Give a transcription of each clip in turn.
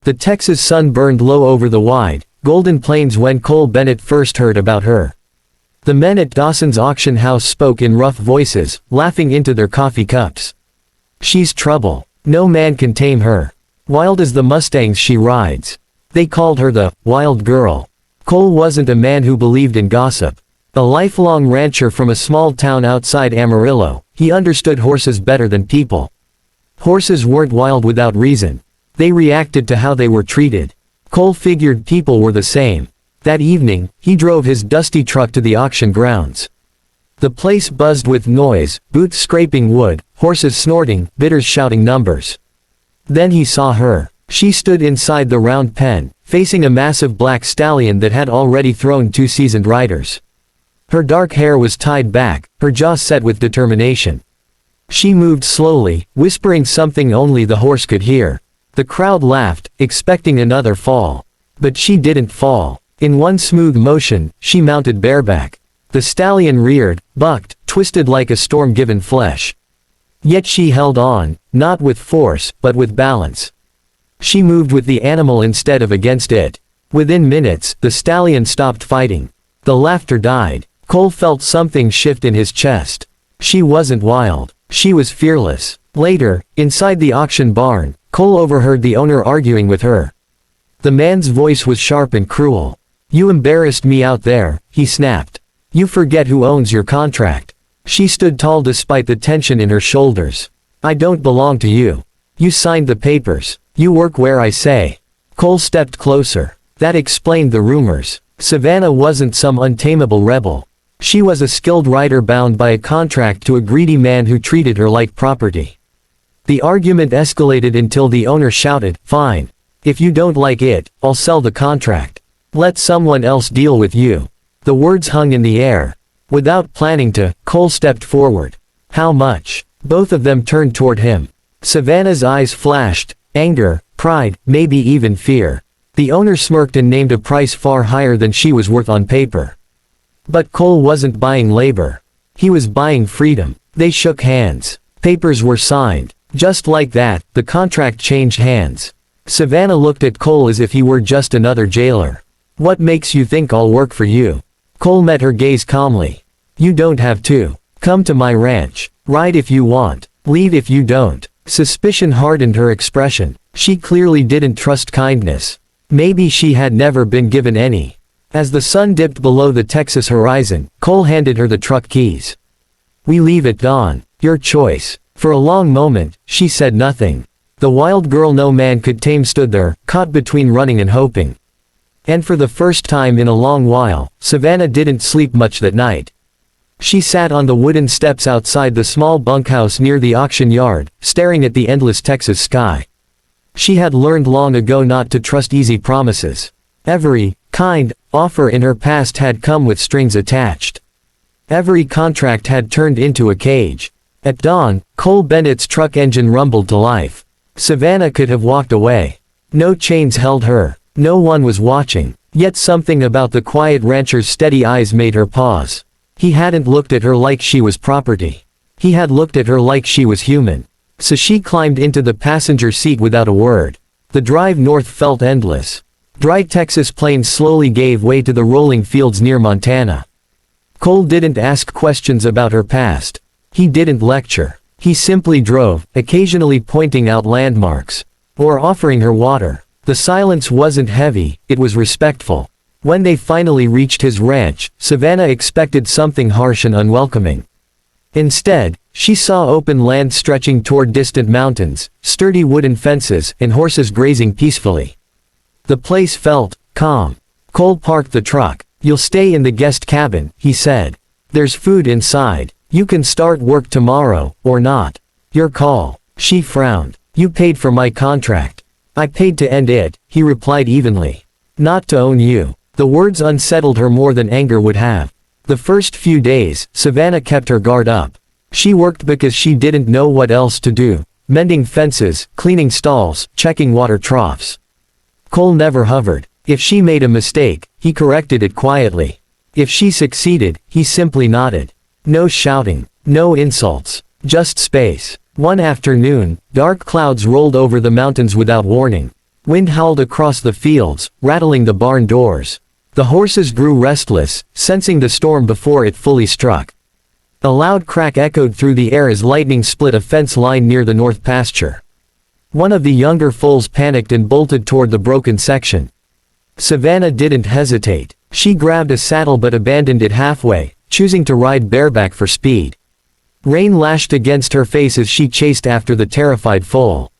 The Texas sun burned low over the wide, golden plains when Cole Bennett first heard about her. The men at Dawson's auction house spoke in rough voices, laughing into their coffee cups. She's trouble. No man can tame her. Wild as the Mustangs she rides. They called her the wild girl. Cole wasn't a man who believed in gossip. A lifelong rancher from a small town outside Amarillo, he understood horses better than people. Horses weren't wild without reason. They reacted to how they were treated. Cole figured people were the same. That evening, he drove his dusty truck to the auction grounds. The place buzzed with noise, boots scraping wood, horses snorting, bidders shouting numbers. Then he saw her. She stood inside the round pen, facing a massive black stallion that had already thrown 2 seasoned riders. Her dark hair was tied back, her jaw set with determination. She moved slowly, whispering something only the horse could hear. The crowd laughed, expecting another fall. But she didn't fall. In one smooth motion, she mounted bareback. The stallion reared, bucked, twisted like a storm-given flesh. Yet she held on, not with force, but with balance. She moved with the animal instead of against it. Within minutes, the stallion stopped fighting. The laughter died. Cole felt something shift in his chest. She wasn't wild. She was fearless. Later, inside the auction barn, Cole overheard the owner arguing with her. The man's voice was sharp and cruel. "You embarrassed me out there," he snapped. "You forget who owns your contract." She stood tall despite the tension in her shoulders. "I don't belong to you. You signed the papers. You work where I say." Cole stepped closer. That explained the rumors. Savannah wasn't some untamable rebel. She was a skilled rider bound by a contract to a greedy man who treated her like property. The argument escalated until the owner shouted, "Fine. If you don't like it, I'll sell the contract. Let someone else deal with you." The words hung in the air. Without planning to, Cole stepped forward. "How much?" Both of them turned toward him. Savannah's eyes flashed, anger, pride, maybe even fear. The owner smirked and named a price far higher than she was worth on paper. But Cole wasn't buying labor. He was buying freedom. They shook hands. Papers were signed. Just like that, the contract changed hands. Savannah looked at Cole as if he were just another jailer. "What makes you think I'll work for you?" Cole met her gaze calmly. "You don't have to. Come to my ranch. Ride if you want. Leave if you don't." Suspicion hardened her expression. She clearly didn't trust kindness. Maybe she had never been given any. As the sun dipped below the Texas horizon, Cole handed her the truck keys. "We leave at dawn. Your choice." For a long moment, she said nothing. The wild girl no man could tame stood there, caught between running and hoping. And for the first time in a long while, Savannah didn't sleep much that night. She sat on the wooden steps outside the small bunkhouse near the auction yard, staring at the endless Texas sky. She had learned long ago not to trust easy promises. Every kind offer in her past had come with strings attached. Every contract had turned into a cage. At dawn, Cole Bennett's truck engine rumbled to life. Savannah could have walked away. No chains held her. No one was watching. Yet something about the quiet rancher's steady eyes made her pause. He hadn't looked at her like she was property. He had looked at her like she was human. So she climbed into the passenger seat without a word. The drive north felt endless. Dry Texas plains slowly gave way to the rolling fields near Montana. Cole didn't ask questions about her past. He didn't lecture. He simply drove, occasionally pointing out landmarks. Or offering her water. The silence wasn't heavy, it was respectful. When they finally reached his ranch, Savannah expected something harsh and unwelcoming. Instead, she saw open land stretching toward distant mountains, sturdy wooden fences, and horses grazing peacefully. The place felt calm. Cole parked the truck. "You'll stay in the guest cabin," he said. "There's food inside. You can start work tomorrow, or not. Your call." She frowned. "You paid for my contract." "I paid to end it," he replied evenly. "Not to own you." The words unsettled her more than anger would have. The first few days, Savannah kept her guard up. She worked because she didn't know what else to do. Mending fences, cleaning stalls, checking water troughs. Cole never hovered. If she made a mistake, he corrected it quietly. If she succeeded, he simply nodded. No shouting, no insults, just space. One afternoon, dark clouds rolled over the mountains without warning. Wind howled across the fields, rattling the barn doors. The horses grew restless, sensing the storm before it fully struck. A loud crack echoed through the air as lightning split a fence line near the north pasture. One of the younger foals panicked and bolted toward the broken section. Savannah didn't hesitate. She grabbed a saddle but abandoned it halfway, choosing to ride bareback for speed. Rain lashed against her face as she chased after the terrified foal.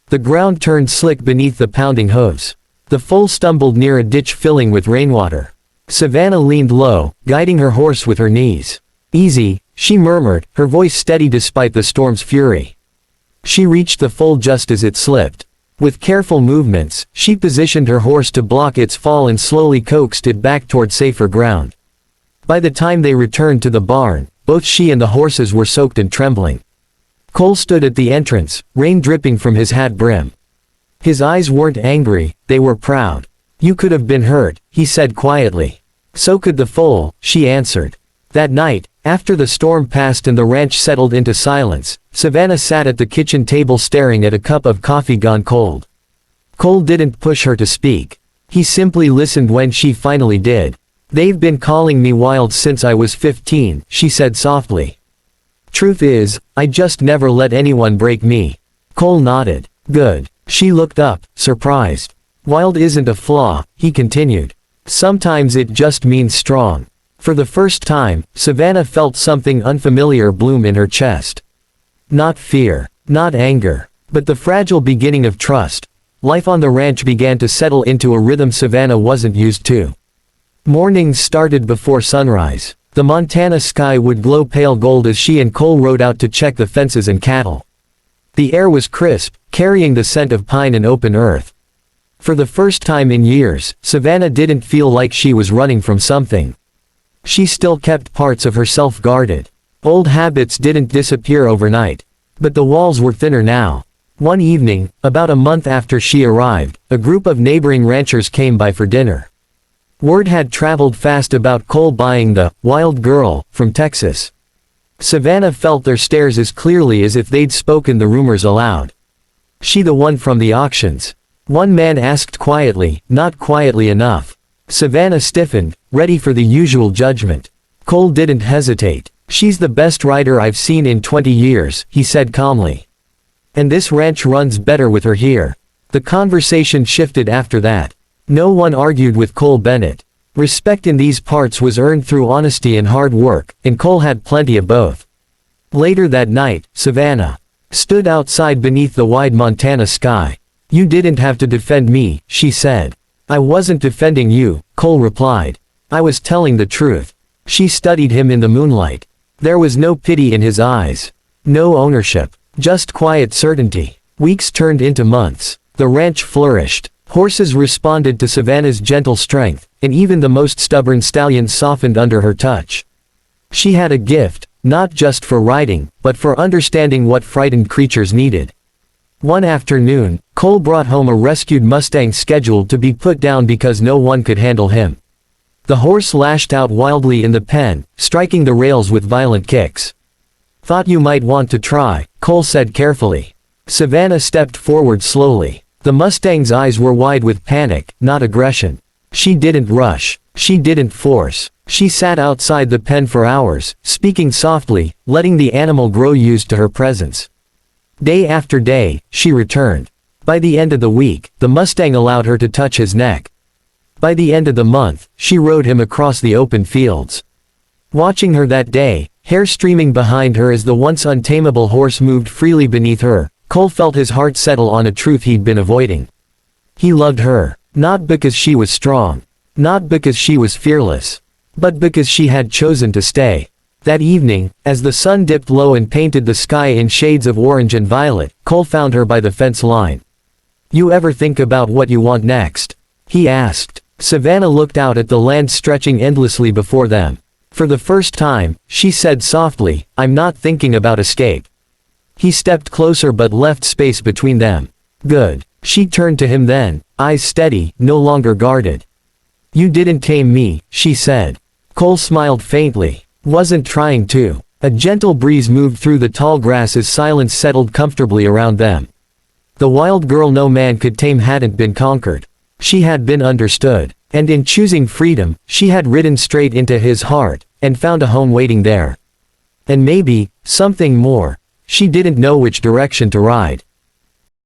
The ground turned slick beneath the pounding hooves. The foal stumbled near a ditch filling with rainwater. Savannah leaned low, guiding her horse with her knees. "Easy," she murmured, her voice steady despite the storm's fury. She reached the foal just as it slipped. With careful movements, she positioned her horse to block its fall and slowly coaxed it back toward safer ground. By the time they returned to the barn, both she and the horses were soaked and trembling. Cole stood at the entrance, rain dripping from his hat brim. His eyes weren't angry, they were proud. "You could have been hurt," he said quietly. "So could the foal," she answered. That night, after the storm passed and the ranch settled into silence, Savannah sat at the kitchen table staring at a cup of coffee gone cold. Cole didn't push her to speak. He simply listened when she finally did. "They've been calling me wild since I was 15, she said softly. "Truth is, I just never let anyone break me." Cole nodded. "Good." She looked up, surprised. "Wild isn't a flaw," he continued. "Sometimes it just means strong." For the first time, Savannah felt something unfamiliar bloom in her chest. Not fear, not anger, but the fragile beginning of trust. Life on the ranch began to settle into a rhythm Savannah wasn't used to. Mornings started before sunrise. The Montana sky would glow pale gold as she and Cole rode out to check the fences and cattle. The air was crisp, carrying the scent of pine and open earth. For the first time in years, Savannah didn't feel like she was running from something. She still kept parts of herself guarded. Old habits didn't disappear overnight. But the walls were thinner now. One evening, about a month after she arrived, a group of neighboring ranchers came by for dinner. Word had traveled fast about Cole buying the "wild girl" from Texas. Savannah felt their stares as clearly as if they'd spoken the rumors aloud. "She the one from the auctions?" one man asked quietly, not quietly enough. Savannah stiffened, ready for the usual judgment. Cole didn't hesitate. "She's the best rider I've seen in 20 years, he said calmly. "And this ranch runs better with her here." The conversation shifted after that. No one argued with Cole Bennett. Respect in these parts was earned through honesty and hard work, and Cole had plenty of both. Later that night, Savannah stood outside beneath the wide Montana sky. "You didn't have to defend me," she said. "I wasn't defending you," Cole replied. "I was telling the truth." She studied him in the moonlight. There was no pity in his eyes. No ownership. Just quiet certainty. Weeks turned into months. The ranch flourished. Horses responded to Savannah's gentle strength, and even the most stubborn stallions softened under her touch. She had a gift, not just for riding, but for understanding what frightened creatures needed. One afternoon, Cole brought home a rescued Mustang scheduled to be put down because no one could handle him. The horse lashed out wildly in the pen, striking the rails with violent kicks. "Thought you might want to try," Cole said carefully. Savannah stepped forward slowly. The Mustang's eyes were wide with panic, not aggression. She didn't rush. She didn't force. She sat outside the pen for hours, speaking softly, letting the animal grow used to her presence. Day after day, she returned. By the end of the week, the Mustang allowed her to touch his neck. By the end of the month, she rode him across the open fields. Watching her that day, hair streaming behind her as the once untamable horse moved freely beneath her, Cole felt his heart settle on a truth he'd been avoiding. He loved her, not because she was strong, not because she was fearless, but because she had chosen to stay. That evening, as the sun dipped low and painted the sky in shades of orange and violet, Cole found her by the fence line. "You ever think about what you want next?" he asked. Savannah looked out at the land stretching endlessly before them. For the first time, she said softly, "I'm not thinking about escape." He stepped closer but left space between them. "Good." She turned to him then, eyes steady, no longer guarded. "You didn't tame me," she said. Cole smiled faintly. Wasn't trying to. A gentle breeze moved through the tall grass as silence settled comfortably around them. The wild girl no man could tame hadn't been conquered. She had been understood. And in choosing freedom, she had ridden straight into his heart, and found a home waiting there. And maybe, something more. She didn't know which direction to ride.